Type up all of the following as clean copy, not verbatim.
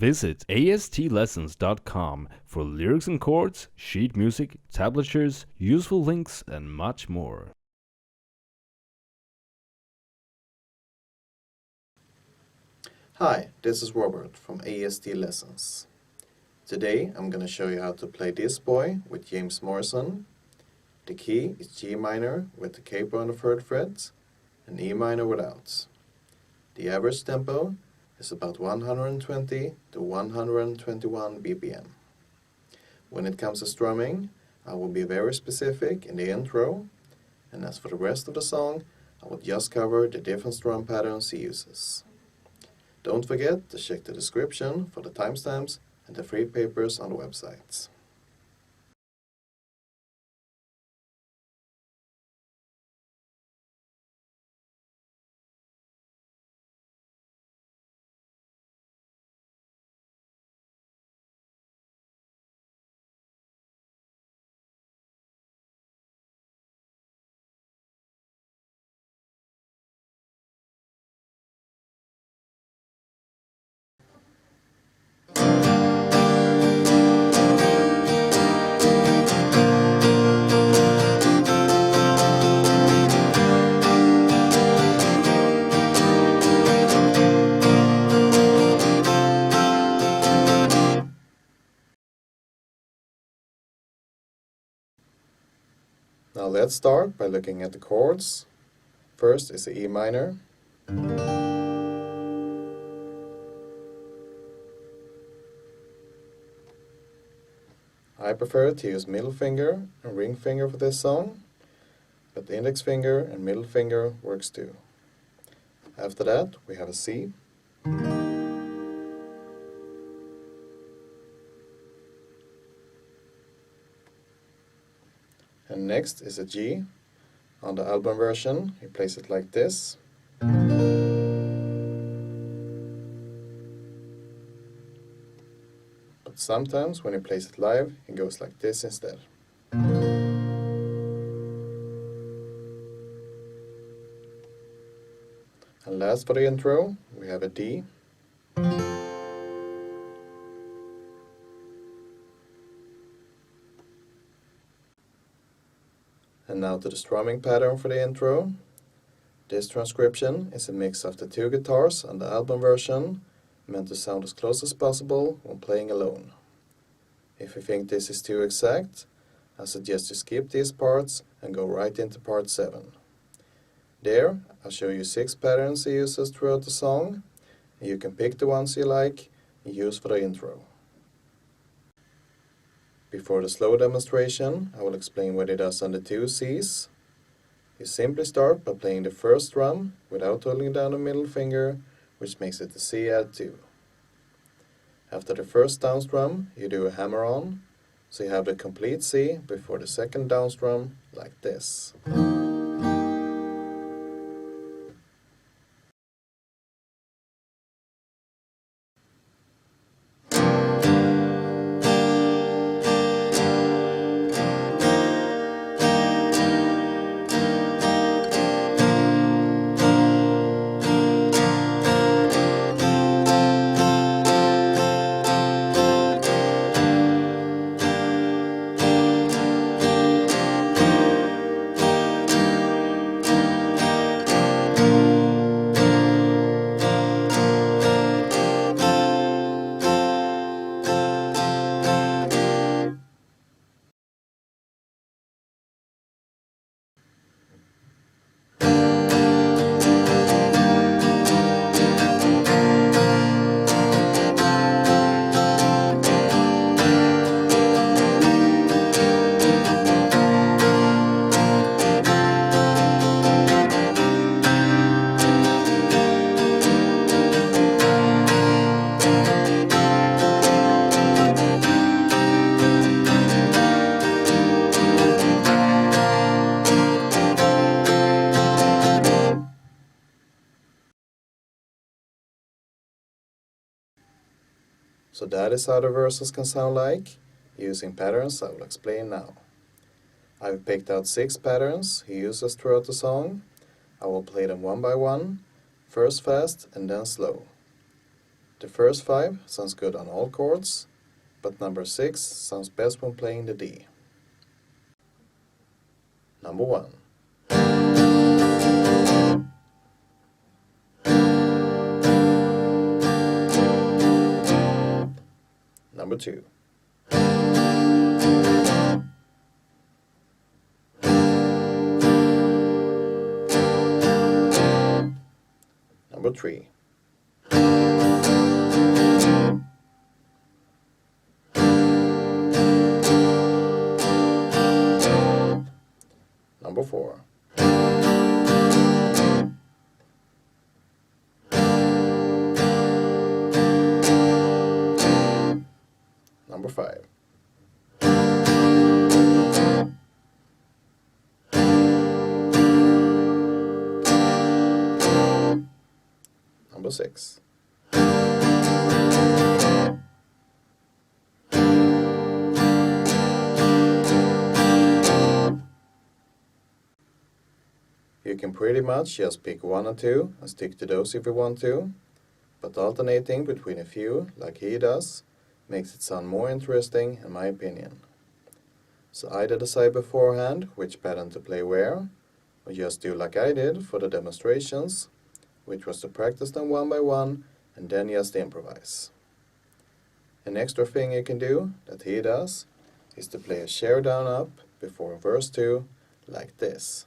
Visit astlessons.com for lyrics and chords, sheet music, tablatures, useful links, and much more. Hi, this is Robert from AST Lessons. Today I'm going to show you how to play This Boy with James Morrison. The key is G minor with the capo on the 3rd fret and E minor without. The average tempo is about 120 to 121 BPM. When it comes to strumming, I will be very specific in the intro, and as for the rest of the song, I will just cover the different strum patterns he uses. Don't forget to check the description for the timestamps and the free papers on the websites. Now let's start by looking at the chords. First is the E minor. I prefer to use middle finger and ring finger for this song, but the index finger and middle finger works too. After that we have a C. And next is a G. On the album version, he plays it like this. But sometimes when he plays it live, he goes like this instead. And last for the intro, we have a D. And now to the strumming pattern for the intro. This transcription is a mix of the 2 guitars on the album version, meant to sound as close as possible when playing alone. If you think this is too exact, I suggest you skip these parts and go right into part 7. There, I'll show you 6 patterns he uses throughout the song, and you can pick the ones you like and use for the intro. Before the slow demonstration, I will explain what he does on the 2 Cs. You simply start by playing the first strum without holding down the middle finger, which makes it the C add 2. After the first down strum, you do a hammer on, so you have the complete C before the second down strum, like this. So that is how the verses can sound like, using patterns I will explain now. I've picked out 6 patterns he uses throughout the song. I will play them one by one, first fast and then slow. The first 5 sounds good on all chords, but number 6 sounds best when playing the D. Number 1. Number 2. Number 3. Number 4. Number 5. Number 6. You can pretty much just pick 1 or 2 and stick to those if you want to, but alternating between a few, like he does, makes it sound more interesting in my opinion. So either decide beforehand which pattern to play where, or just do like I did for the demonstrations, which was to practice them one by one and then just improvise. An extra thing you can do, that he does, is to play a share down up before verse 2, like this.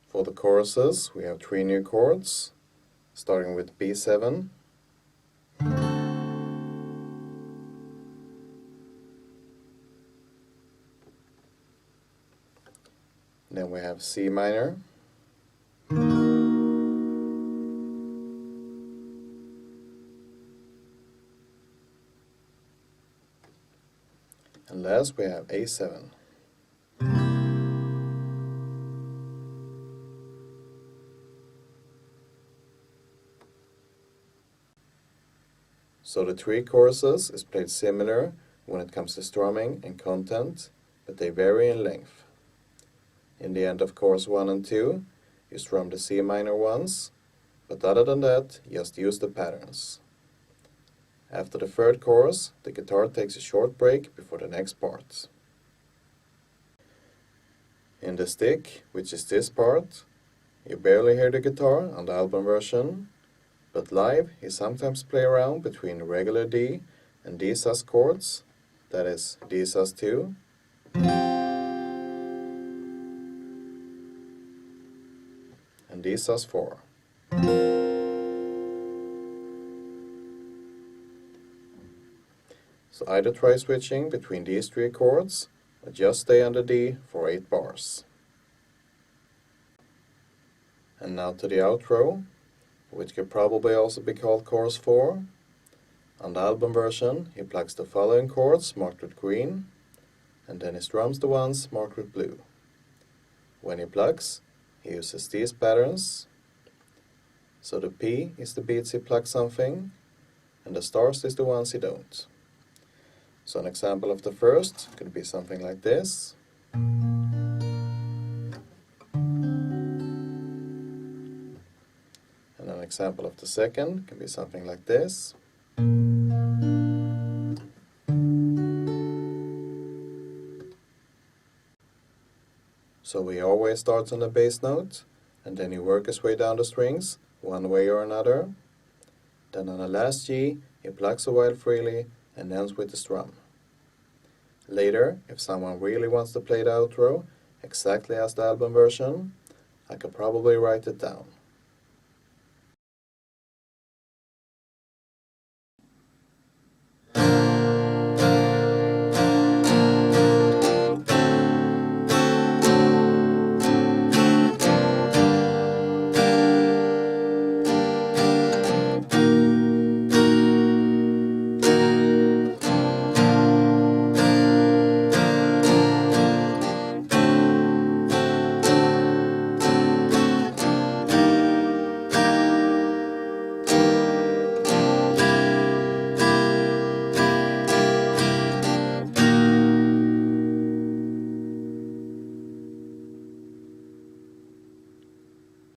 For the choruses, we have 3 new chords, starting with B7, then we have C minor, and last we have A7. So the 3 choruses is played similar when it comes to strumming and content, but they vary in length. In the end of chorus 1 and 2, you strum the C minor ones, but other than that, just use the patterns. After the 3rd chorus, the guitar takes a short break before the next part. In the stick, which is this part, you barely hear the guitar on the album version, but live he sometimes play around between the regular D and D sus chords, that is D sus 2, and D sus 4. So either try switching between these 3 chords, or just stay on the D for 8 bars. And now to the outro, which could probably also be called chorus 4. On the album version, he plucks the following chords marked with green, and then he strums the ones marked with blue. When he plucks, he uses these patterns. So the P is the beats he plucks something, and the stars is the ones he don't. So an example of the first could be something like this. And an example of the second can be something like this. So he always starts on the bass note, and then he works his way down the strings, one way or another. Then on the last G, he plucks a while freely and ends with the strum. Later, if someone really wants to play the outro, exactly as the album version, I could probably write it down.